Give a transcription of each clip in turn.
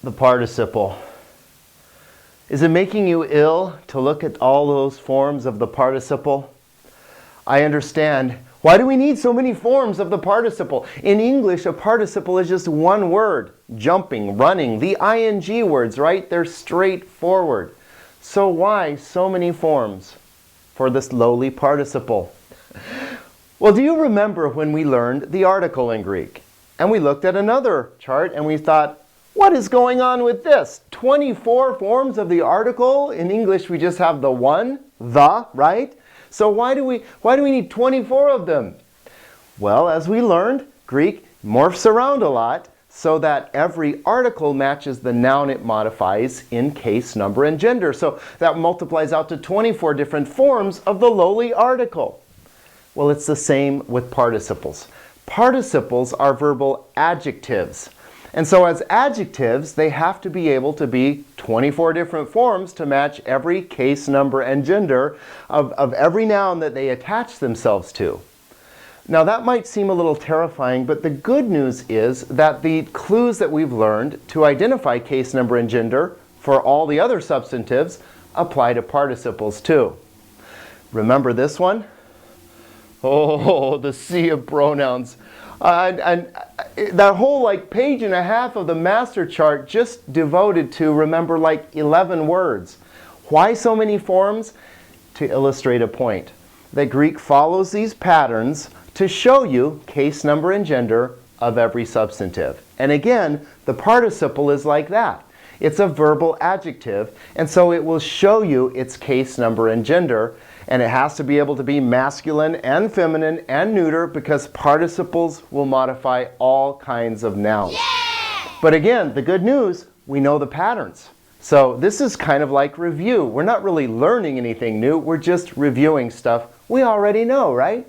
The participle. Is it making you ill to look at all those forms of the participle? I understand. Why do we need so many forms of the participle? In English, a participle is just one word. Jumping, running, the ing words, right? They're straightforward. So why so many forms for this lowly participle? Well, do you remember when we learned the article in Greek? And we looked at another chart and we thought, what is going on with this? 24 forms of the article. In English, we just have the one, the, right? So why do we need 24 of them? Well, as we learned, Greek morphs around a lot so that every article matches the noun it modifies in case, number, and gender. So that multiplies out to 24 different forms of the lowly article. Well, it's the same with participles. Participles are verbal adjectives. And so as adjectives, they have to be able to be 24 different forms to match every case, number, and gender of every noun that they attach themselves to. Now that might seem a little terrifying, but the good news is that the clues that we've learned to identify case, number, and gender for all the other substantives apply to participles too. Remember this one? Oh, the sea of pronouns. And that whole page and a half of the master chart just devoted to remember 11 words. Why so many forms? To illustrate a point. That Greek follows these patterns to show you case, number, and gender of every substantive. And again, the participle is like that. It's a verbal adjective, and so it will show you its case, number, and gender. And it has to be able to be masculine and feminine and neuter because participles will modify all kinds of nouns. Yeah! But again, the good news, we know the patterns. So this is kind of like review. We're not really learning anything new. We're just reviewing stuff we already know, right?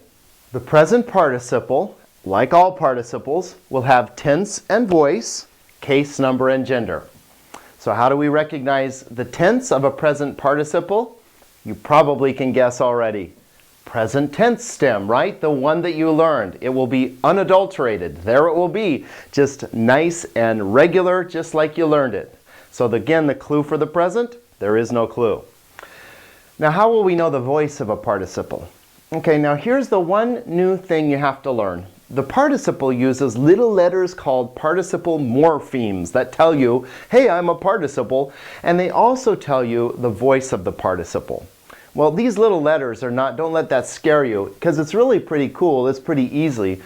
The present participle, like all participles, will have tense and voice, case, number, and gender. So how do we recognize the tense of a present participle? You probably can guess already. Present tense stem, right? The one that you learned. It will be unadulterated. There it will be. Just nice and regular, just like you learned it. So again, the clue for the present, there is no clue. Now, how will we know the voice of a participle? Okay, now here's the one new thing you have to learn. The participle uses little letters called participle morphemes that tell you, hey, I'm a participle, and they also tell you the voice of the participle. Well, these little letters are not, don't let that scare you, because it's really pretty cool, it's pretty easy.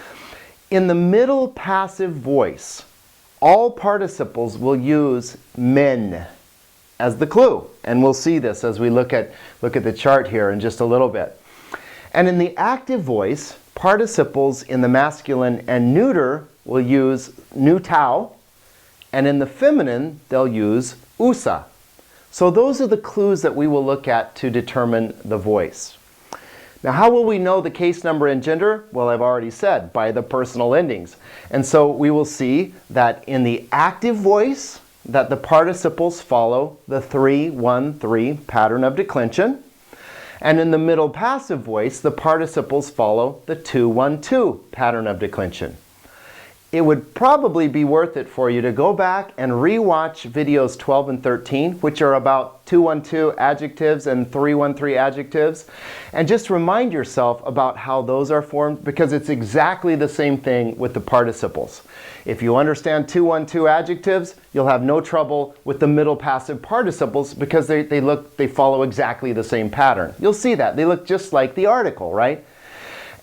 In the middle passive voice, all participles will use men as the clue, and we'll see this as we look at the chart here in just a little bit. And in the active voice, participles in the masculine and neuter will use neutau, and in the feminine, they'll use usa. So those are the clues that we will look at to determine the voice. Now, how will we know the case, number, and gender? Well, I've already said, by the personal endings. And so we will see that in the active voice, that the participles follow the 3-1-3 pattern of declension. And in the middle passive voice, the participles follow the 2-1-2 pattern of declension. It would probably be worth it for you to go back and re-watch videos 12 and 13, which are about 2-1-2 adjectives and 3-1-3 adjectives, and just remind yourself about how those are formed, because it's exactly the same thing with the participles. If you understand 2-1-2 adjectives, you'll have no trouble with the middle passive participles because they follow exactly the same pattern. You'll see that. They look just like the article, right?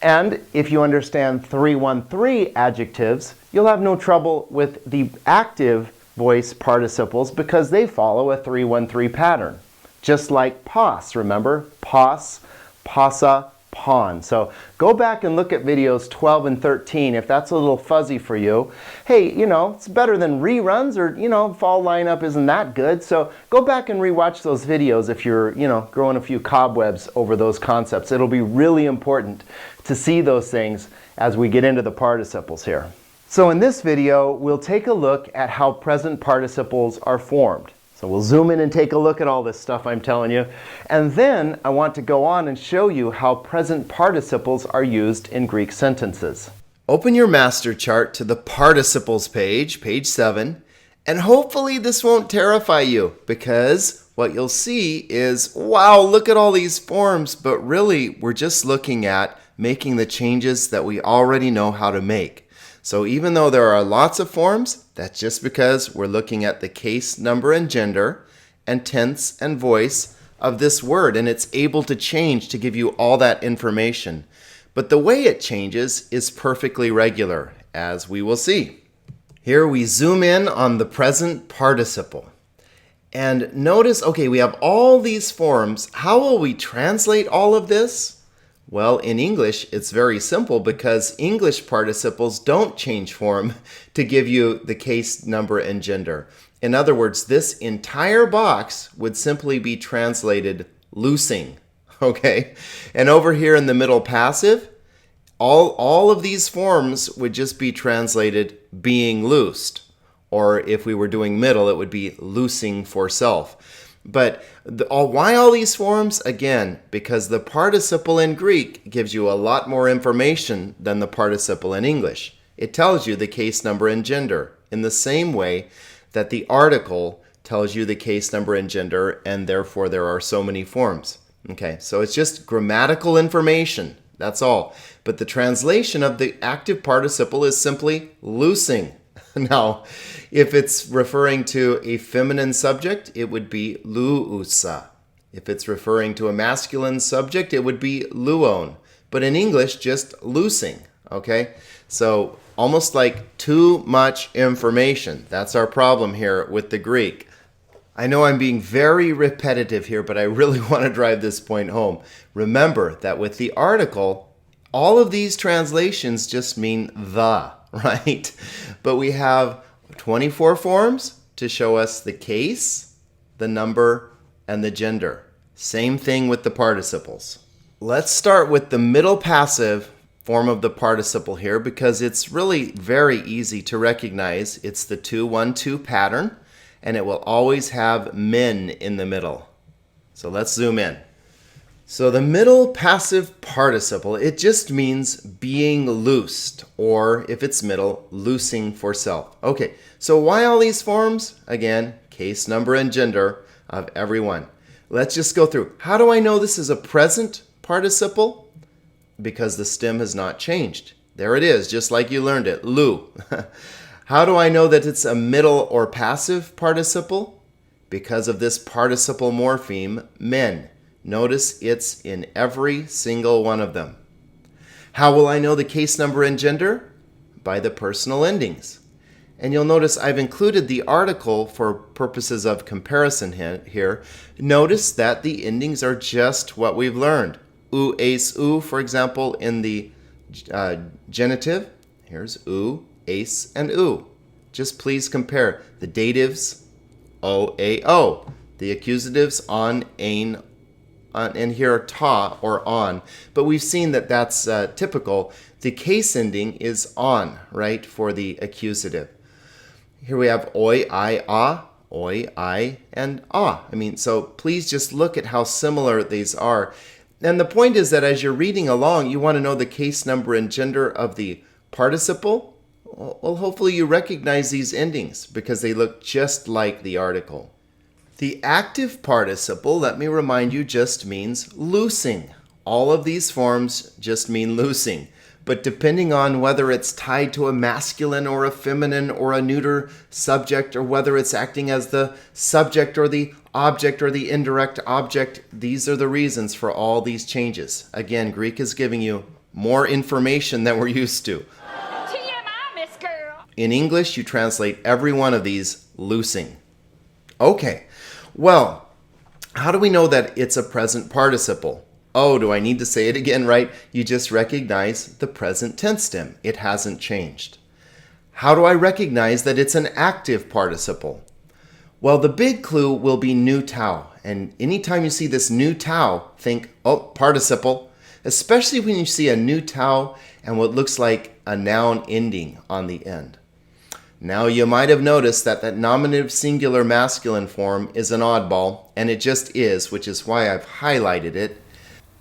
And if you understand 3-1-3 adjectives, you'll have no trouble with the active voice participles because they follow a 3-1-3 pattern. Just like pos, remember? Pos, posa, pawn. So go back and look at videos 12 and 13 if that's a little fuzzy for you. Hey, it's better than reruns, or, fall lineup isn't that good. So go back and rewatch those videos if you're, growing a few cobwebs over those concepts. It'll be really important to see those things as we get into the participles here. So in this video, we'll take a look at how present participles are formed. So we'll zoom in and take a look at all this stuff I'm telling you. And then I want to go on and show you how present participles are used in Greek sentences. Open your master chart to the participles page, page 7, And hopefully this won't terrify you, because what you'll see is, wow, look at all these forms, but really we're just looking at making the changes that we already know how to make. So even though there are lots of forms, that's just because we're looking at the case, number, and gender, and tense and voice of this word, and it's able to change to give you all that information. But the way it changes is perfectly regular, as we will see. Here we zoom in on the present participle. And notice, okay, we have all these forms. How will we translate all of this? Well, in English, it's very simple because English participles don't change form to give you the case, number, and gender. In other words, this entire box would simply be translated loosing, okay? And over here in the middle passive, all of these forms would just be translated being loosed. Or if we were doing middle, it would be loosing for self. But why all these forms? Again, because the participle in Greek gives you a lot more information than the participle in English. It tells you the case, number, and gender in the same way that the article tells you the case, number, and gender, and therefore there are so many forms. Okay, so it's just grammatical information. That's all. But the translation of the active participle is simply loosing. Now, if it's referring to a feminine subject, it would be luusa. If it's referring to a masculine subject, it would be luon. But in English, just loosing. Okay? So almost like too much information. That's our problem here with the Greek. I know I'm being very repetitive here, but I really want to drive this point home. Remember that with the article, all of these translations just mean the, right? But we have 24 forms to show us the case, the number, and the gender. Same thing with the participles. Let's start with the middle passive form of the participle here because it's really very easy to recognize. It's the 2-1-2 pattern, and it will always have men in the middle. So let's zoom in. So the middle passive participle, it just means being loosed, or if it's middle, loosing for self. Okay, so why all these forms? Again, case, number, and gender of everyone. Let's just go through. How do I know this is a present participle? Because the stem has not changed. There it is, just like you learned it, lu. How do I know that it's a middle or passive participle? Because of this participle morpheme, men. Notice it's in every single one of them. How will I know the case, number, and gender? By the personal endings. And you'll notice I've included the article for purposes of comparison here. Notice that the endings are just what we've learned. U, ace, u, for example, in the genitive. Here's u, ace, and u. Just please compare the datives, o, a, o. The accusatives, on, ain, and here ta or on. But we've seen that that's typical. The case ending is on, right, for the accusative. Here we have oi, I, and ah. So please just look at how similar these are. And the point is that as you're reading along, you want to know the case, number, and gender of the participle. Well, hopefully you recognize these endings because they look just like the article. The active participle, let me remind you, just means loosing. All of these forms just mean loosing. But depending on whether it's tied to a masculine or a feminine or a neuter subject, or whether it's acting as the subject or the object or the indirect object, these are the reasons for all these changes. Again, Greek is giving you more information than we're used to. TMI, Miss Girl. In English, you translate every one of these loosing. Okay, well, how do we know that it's a present participle? Oh, do I need to say it again, right? You just recognize the present tense stem. It hasn't changed. How do I recognize that it's an active participle? Well, the big clue will be nu tau. And anytime you see this nu tau, think, oh, participle. Especially when you see a nu tau and what looks like a noun ending on the end. Now, you might have noticed that that nominative singular masculine form is an oddball, and it just is, which is why I've highlighted it.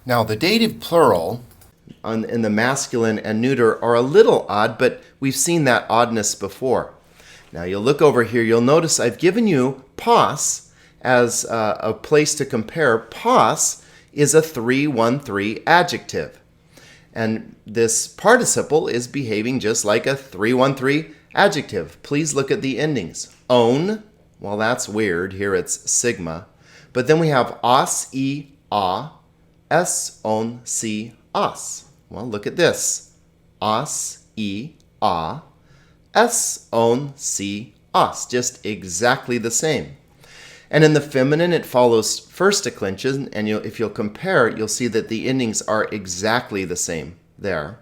Now, the dative plural in the masculine and neuter are a little odd, but we've seen that oddness before. Now you'll look over here, you'll notice I've given you pos as a place to compare. Pos is a 3-1-3 adjective. And this participle is behaving just like a 3-1-3 adjective. Please look at the endings. Own, well, that's weird. Here it's sigma. But then we have os, e, a, s, on, si, os. Well, look at this. Os, e, a, s, on, si, os. Just exactly the same. And in the feminine, it follows first declension, and if you'll compare, you'll see that the endings are exactly the same there.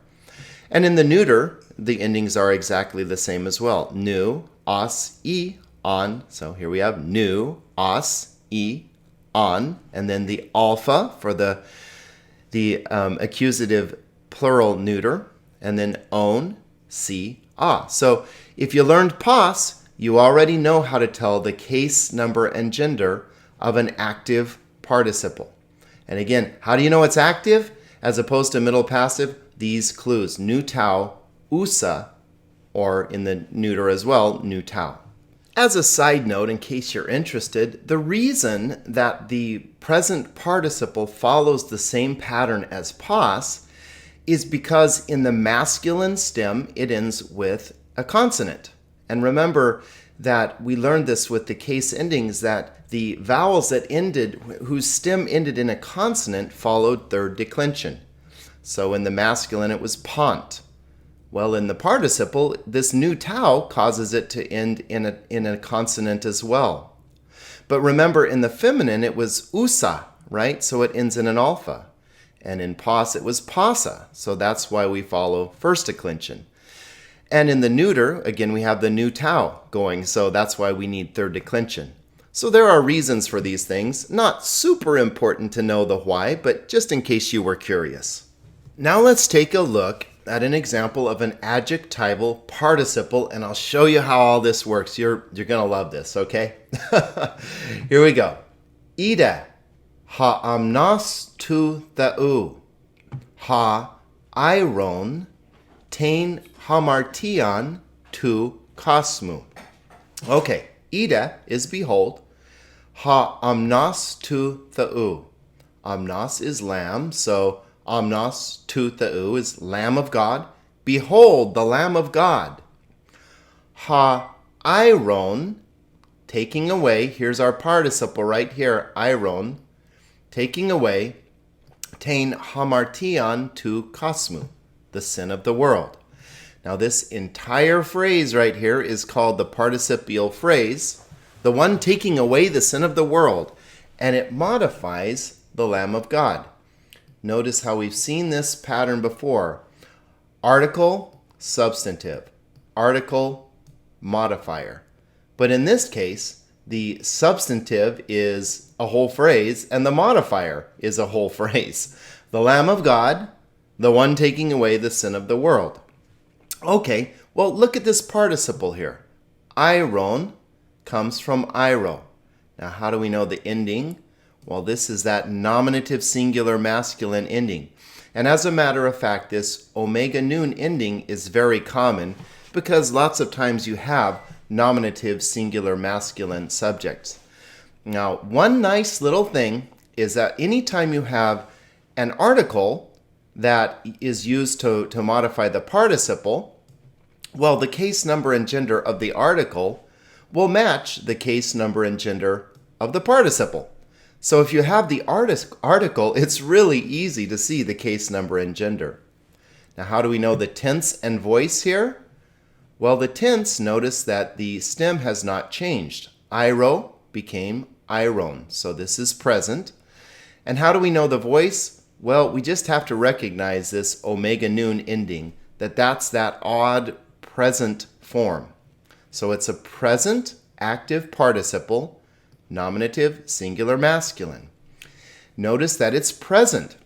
And in the neuter, the endings are exactly the same as well. Nu, os, e, on. So here we have nu, os, e, on. And then the alpha for the accusative plural neuter. And then on, si, a. So if you learned pos, you already know how to tell the case, number, and gender of an active participle. And again, how do you know it's active as opposed to middle passive? These clues, nu tau, usa, or in the neuter as well, nu tau. As a side note, in case you're interested, the reason that the present participle follows the same pattern as pos is because in the masculine stem, it ends with a consonant. And remember that we learned this with the case endings, that the vowels that ended, whose stem ended in a consonant, followed third declension. So in the masculine, it was pont. Well, in the participle, this nu tau causes it to end in a consonant as well. But remember, in the feminine, it was usa, right? So it ends in an alpha. And in pos, it was pasa. So that's why we follow first declension. And in the neuter, again, we have the nu tau going, so that's why we need third declension. So there are reasons for these things. Not super important to know the why, but just in case you were curious. Now let's take a look at an example of an adjectival participle, and I'll show you how all this works. You're going to love this, okay? Here we go. Ida ha-amnas tu tha'u ha-iron tain hamartian tu kosmu. Okay, ida is behold. Ha-amnas tu tha'u. Amnas is lamb, so amnas tu tha'u is Lamb of God. Behold, the Lamb of God. Ha-iron, taking away. Here's our participle right here, iron. Taking away. Tain hamartian tu kosmu, the sin of the world. Now this entire phrase right here is called the participial phrase, the one taking away the sin of the world, and it modifies the Lamb of God. Notice how we've seen this pattern before. Article, substantive. Article, modifier. But in this case, the substantive is a whole phrase and the modifier is a whole phrase. The Lamb of God, the one taking away the sin of the world. Okay, well, look at this participle here. Iron comes from iro. Now, how do we know the ending? Well, this is that nominative singular masculine ending. And as a matter of fact, this omega noon ending is very common because lots of times you have nominative singular masculine subjects. Now, one nice little thing is that anytime you have an article that is used to modify the participle, well, the case number and gender of the article will match the case number and gender of the participle. So if you have the article, it's really easy to see the case number and gender. Now, how do we know the tense and voice here? Well, the tense, notice that the stem has not changed. Iro became iron, so this is present. And how do we know the voice? Well, we just have to recognize this omega noon ending, that's that odd present form. So it's a present active participle, nominative singular masculine. Notice that it's present,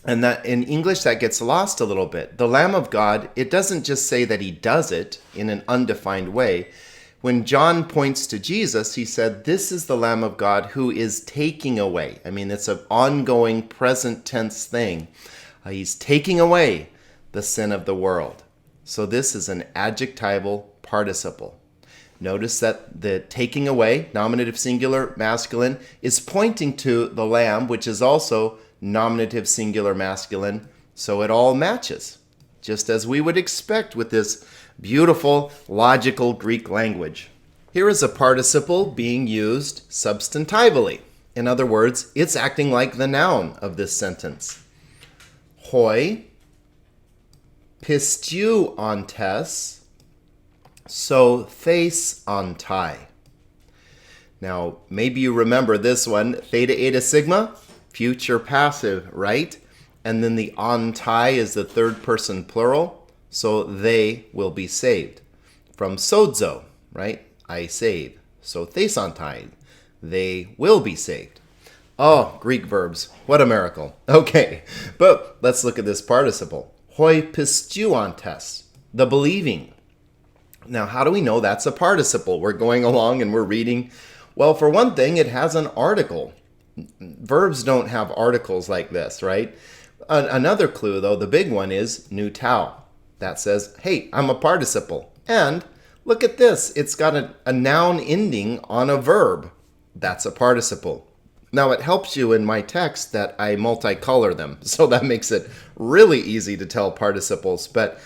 and that in English that gets lost a little bit. The Lamb of God, it doesn't just say that he does it in an undefined way. When John points to Jesus, he said, this is the Lamb of God who is taking away. I mean, it's an ongoing present tense thing. He's taking away the sin of the world. So this is an adjectival participle. Notice that the taking away, nominative singular masculine, is pointing to the lamb, which is also nominative singular masculine. So it all matches, just as we would expect with this beautiful, logical Greek language. Here is a participle being used substantively. In other words, it's acting like the noun of this sentence. Hoi pistiu ontes, so theis ontai. Now, maybe you remember this one, theta, eta, sigma, future passive, right? And then the ontai is the third person plural, so they will be saved. From sozo, right? I save. So thesontai, they will be saved. Oh, Greek verbs, what a miracle. Okay, but let's look at this participle. Hoi pistuantes, the believing. Now, how do we know that's a participle? We're going along and we're reading. Well, for one thing, it has an article. Verbs don't have articles like this, right? Another clue, though, the big one is nu tau. That says, hey, I'm a participle. And look at this. It's got a noun ending on a verb. That's a participle. Now, it helps you in my text that I multicolor them. So that makes it really easy to tell participles. But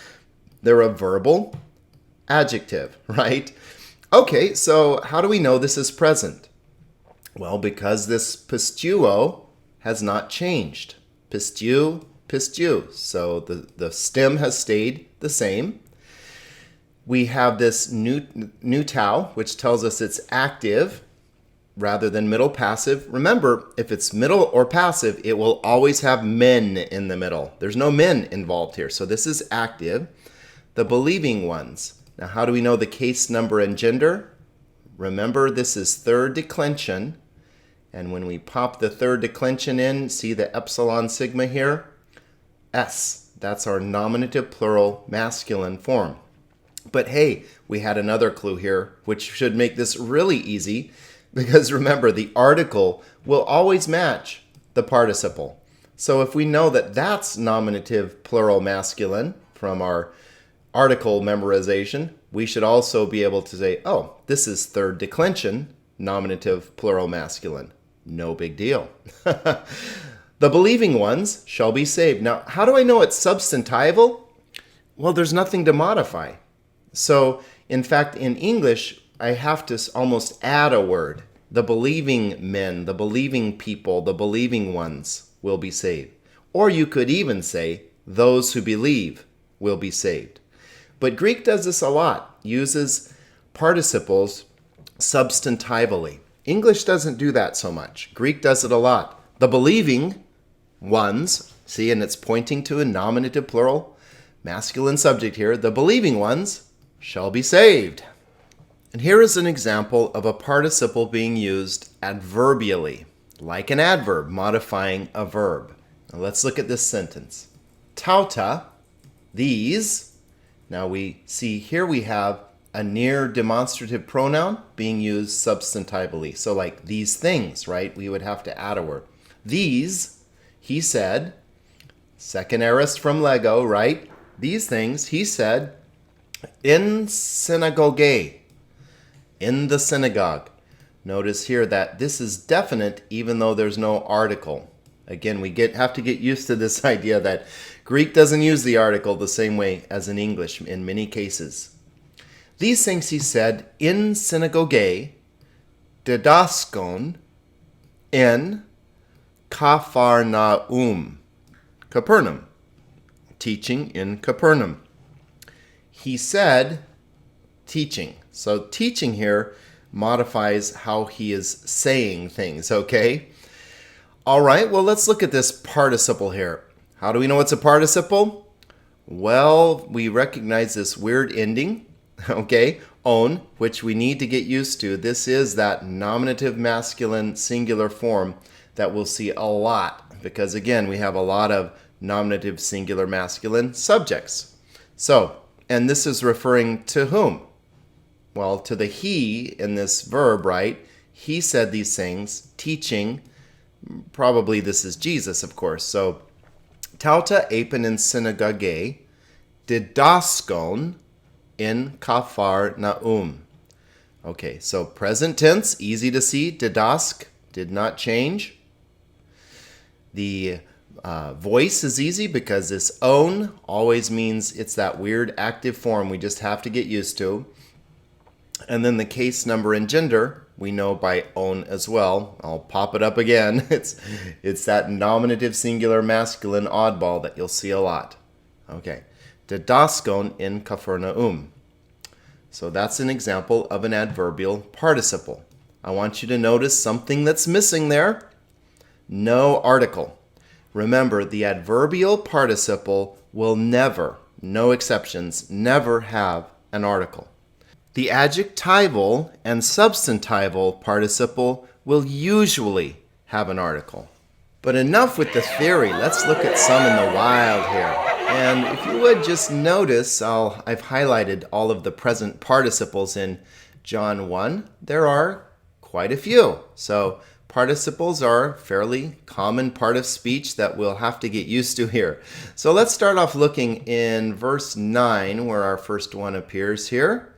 they're a verbal adjective, right? Okay, so how do we know this is present? Well, because this pistuo has not changed. Pistiu, pistiu. So the stem has stayed the same. We have this nu tau, which tells us it's active rather than middle passive. Remember, if it's middle or passive, it will always have men in the middle. There's no men involved here. So this is active. The believing ones. Now, how do we know the case number and gender? Remember, this is third declension. And when we pop the third declension in, see the epsilon sigma here? S. That's our nominative plural masculine form. But hey, we had another clue here, which should make this really easy. Because remember, the article will always match the participle. So if we know that that's nominative plural masculine from our article memorization, we should also be able to say, oh, this is third declension, nominative plural masculine. No big deal. The believing ones shall be saved. Now, how do I know it's substantival? Well, there's nothing to modify. So, in fact, in English, I have to almost add a word. The believing men, the believing people, the believing ones will be saved. Or you could even say, those who believe will be saved. But Greek does this a lot, uses participles substantively. English doesn't do that so much. Greek does it a lot. The believing ones, see, and it's pointing to a nominative plural, masculine subject here. The believing ones shall be saved. And here is an example of a participle being used adverbially, like an adverb modifying a verb. Now let's look at this sentence. Tauta, these. Now we see here we have a near demonstrative pronoun being used substantively. So like these things, right? We would have to add a word. These, he said, second aorist from Lego, right? These things, he said, in synagogue, in the synagogue. Notice here that this is definite even though there's no article. Again, we have to get used to this idea that Greek doesn't use the article the same way as in English in many cases. These things he said in synagogue, didaskon, in Capernaum, Capernaum, teaching in Capernaum. He said teaching. So teaching here modifies how he is saying things, okay? All right, well, let's look at this participle here. How do we know it's a participle? Well, we recognize this weird ending, okay? On, which we need to get used to. This is that nominative masculine singular form that we'll see a lot because, again, we have a lot of nominative singular masculine subjects. So, and this is referring to whom? Well, to the he in this verb, right? He said these things, teaching. Probably this is Jesus, of course. So, tauta epen in synagogue, didaskon in Capernaum. Okay, so present tense, easy to see. Didask, did not change. The voice is easy because this own always means it's that weird active form we just have to get used to. And then the case, number, and gender, we know by own as well. I'll pop it up again. It's that nominative singular masculine oddball that you'll see a lot. Okay. Didaskon in Capernaum. So that's an example of an adverbial participle. I want you to notice something that's missing there. No article. Remember, the adverbial participle will never, no exceptions, never have an article. The adjectival and substantival participle will usually have an article. But enough with the theory. Let's look at some in the wild here. And if you would just notice, I've highlighted all of the present participles in John 1. There are quite a few. So participles are a fairly common part of speech that we'll have to get used to here. So let's start off looking in verse 9, where our first one appears here.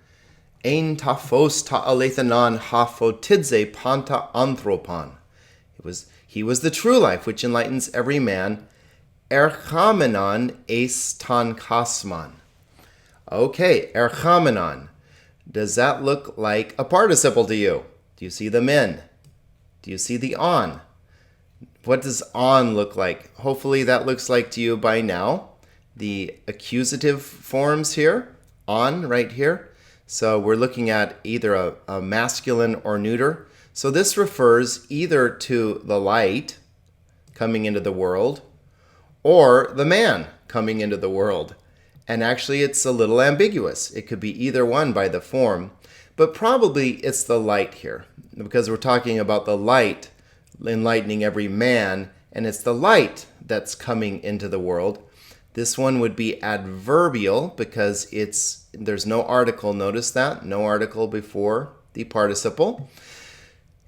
Ein taphos ta'alethanon hafotidze panta anthropon. He was the true life which enlightens every man. Erchamenon eis tan kasman. Okay, erchamenon. Does that look like a participle to you? Do you see the men? Do you see the on? What does on look like? Hopefully that looks like to you by now. The accusative forms here, on right here. So we're looking at either a masculine or neuter. So this refers either to the light coming into the world or the man coming into the world. And actually it's a little ambiguous. It could be either one by the form, but probably it's the light here because we're talking about the light enlightening every man, and it's the light that's coming into the world. This one would be adverbial because there's no article. Notice that, no article before the participle.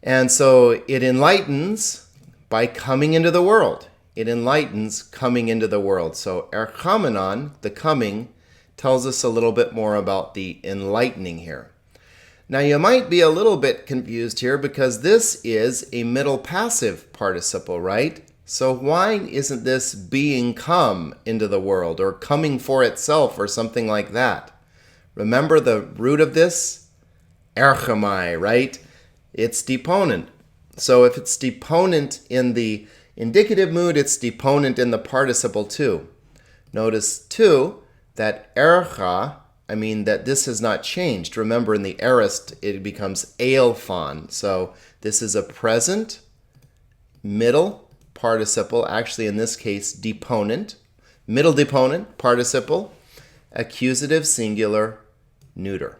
And so it enlightens by coming into the world. It enlightens coming into the world. So erchamenon, the coming, tells us a little bit more about the enlightening here. Now you might be a little bit confused here because this is a middle passive participle, right? So why isn't this being come into the world or coming for itself or something like that? Remember the root of this? Erchomai, right? It's deponent. So if it's deponent in the indicative mood, it's deponent in the participle too. Notice too that ercha, that this has not changed. Remember in the aorist it becomes eilphon. So this is a present, middle participle, actually in this case deponent, middle deponent, participle, accusative, singular, neuter.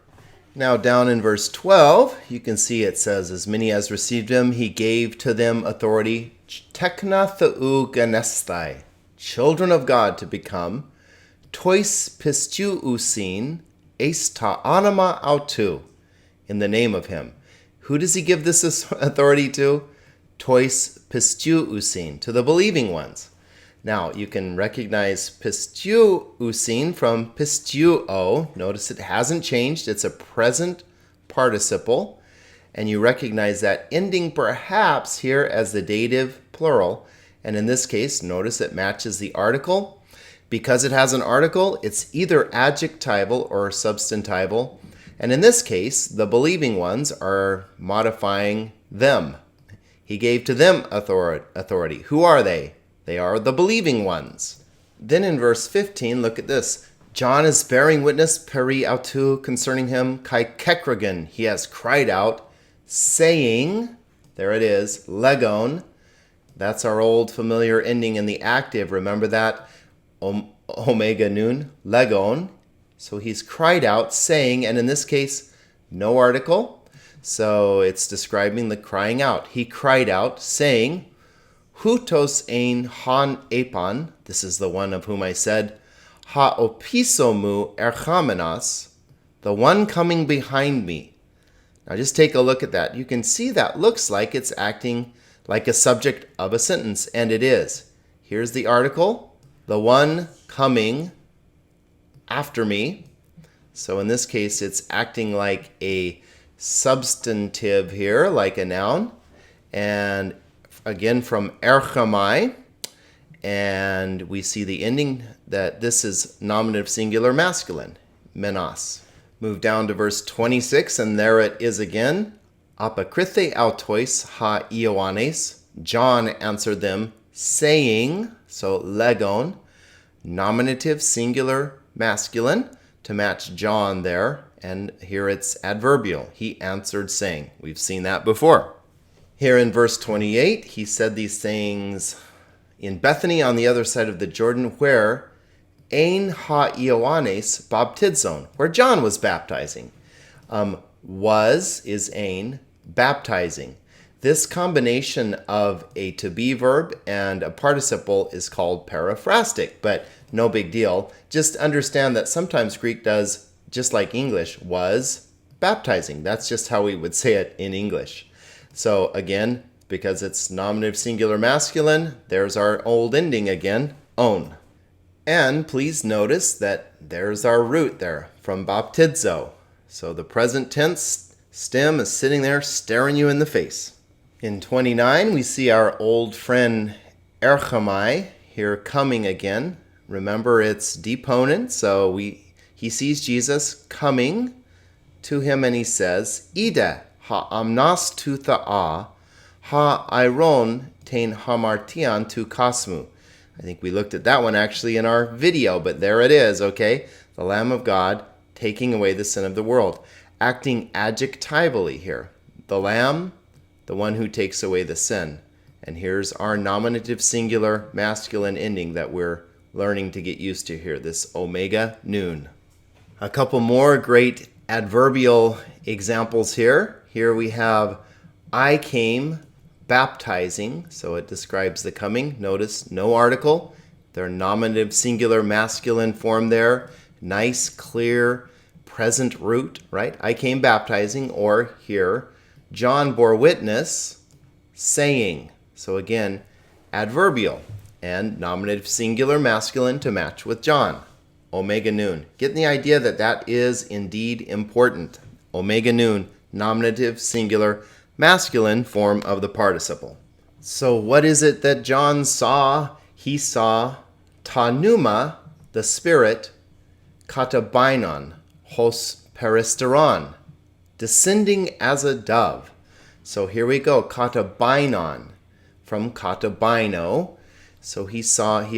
Now down in verse 12, you can see it says, as many as received him, he gave to them authority, tekna theou ganesthai, children of God to become, tois pistiu usin, eis ta anima autou, in the name of him. Who does he give this authority to? Tois pistiu usin, to the believing ones. Now, you can recognize pistiu usin from pistuo. Notice it hasn't changed. It's a present participle. And you recognize that ending perhaps here as the dative plural. And in this case, notice it matches the article. Because it has an article, it's either adjectival or substantival. And in this case, the believing ones are modifying them. He gave to them authority. Who are they? They are the believing ones. Then in verse 15, look at this. John is bearing witness peri autou concerning him, kai kekragon. He has cried out, saying, there it is, legon. That's our old familiar ending in the active. Remember that? Omega nun, legon. So he's cried out, saying, and in this case, no article. So it's describing the crying out. He cried out, saying, Hutos ein han epon, this is the one of whom I said, ha opisomu erchamenos, the one coming behind me. Now just take a look at that. You can see that looks like it's acting like a subject of a sentence, and it is. Here's the article, the one coming after me. So in this case, it's acting like a substantive here, like a noun. And again from erchamai. And we see the ending that this is nominative singular masculine, menas. Move down to verse 26, and there it is again. Apokrithe autois ha Ioannes. John answered them, saying, so legon, nominative singular masculine, to match John there. And here it's adverbial. He answered saying. We've seen that before. Here in verse 28, he said these things in Bethany on the other side of the Jordan, where ein ha Ioannes baptizon, where John was baptizing. Was is ein, baptizing. This combination of a to be verb and a participle is called periphrastic, but no big deal. Just understand that sometimes Greek does, just like English, was baptizing. That's just how we would say it in English. So again, because it's nominative singular masculine, there's our old ending again, on. And please notice that there's our root there from baptizo. So the present tense stem is sitting there staring you in the face. In 29, we see our old friend erchamai here coming again. Remember, it's deponent, so he sees Jesus coming to him and he says, Ida ha-amnas tu tha'a ha-iron tein hamartian tu kasmu. I think we looked at that one actually in our video, but there it is, okay? The Lamb of God taking away the sin of the world. Acting adjectively here. The Lamb, the one who takes away the sin. And here's our nominative singular masculine ending that we're learning to get used to here, this omega noon. A couple more great adverbial examples here. Here we have I came baptizing, so it describes the coming. Notice no article. Their nominative singular masculine form there. Nice, clear, present root, right? I came baptizing, or here, John bore witness, saying. So again, adverbial and nominative singular masculine to match with John. Omega noon. Getting the idea that that is indeed important. Omega noon, nominative singular masculine form of the participle. So what is it that John saw? He saw ta pneuma, the spirit, katabainon, hos peristeron, descending as a dove. So here we go, katabainon, from katabaino. So he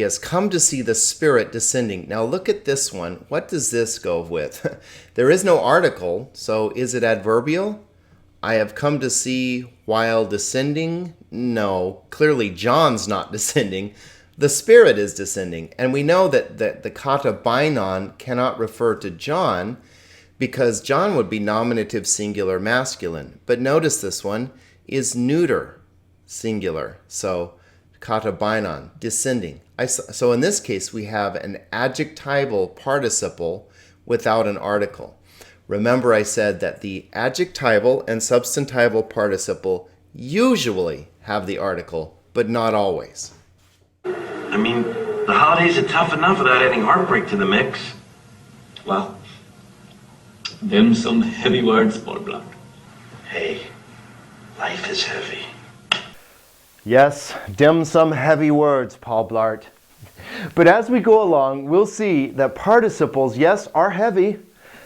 has come to see the Spirit descending. Now look at this one. What does this go with? There is no article, so is it adverbial? I have come to see while descending? No, clearly John's not descending. The Spirit is descending. And we know that the katabainon cannot refer to John because John would be nominative singular masculine. But notice this one is neuter singular. So katabainon, descending. So in this case, we have an adjectival participle without an article. Remember I said that the adjectival and substantival participle usually have the article, but not always. I mean, the holidays are tough enough without adding heartbreak to the mix. Well, them some heavy words, Paul Blart. Hey, life is heavy. Yes, dim some heavy words, Paul Blart. But as we go along, we'll see that participles, yes, are heavy.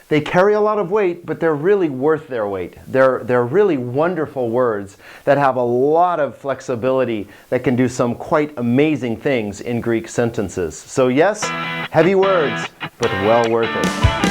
They carry a lot of weight, but they're really worth their weight. They're really wonderful words that have a lot of flexibility that can do some quite amazing things in Greek sentences. So yes, heavy words, but well worth it.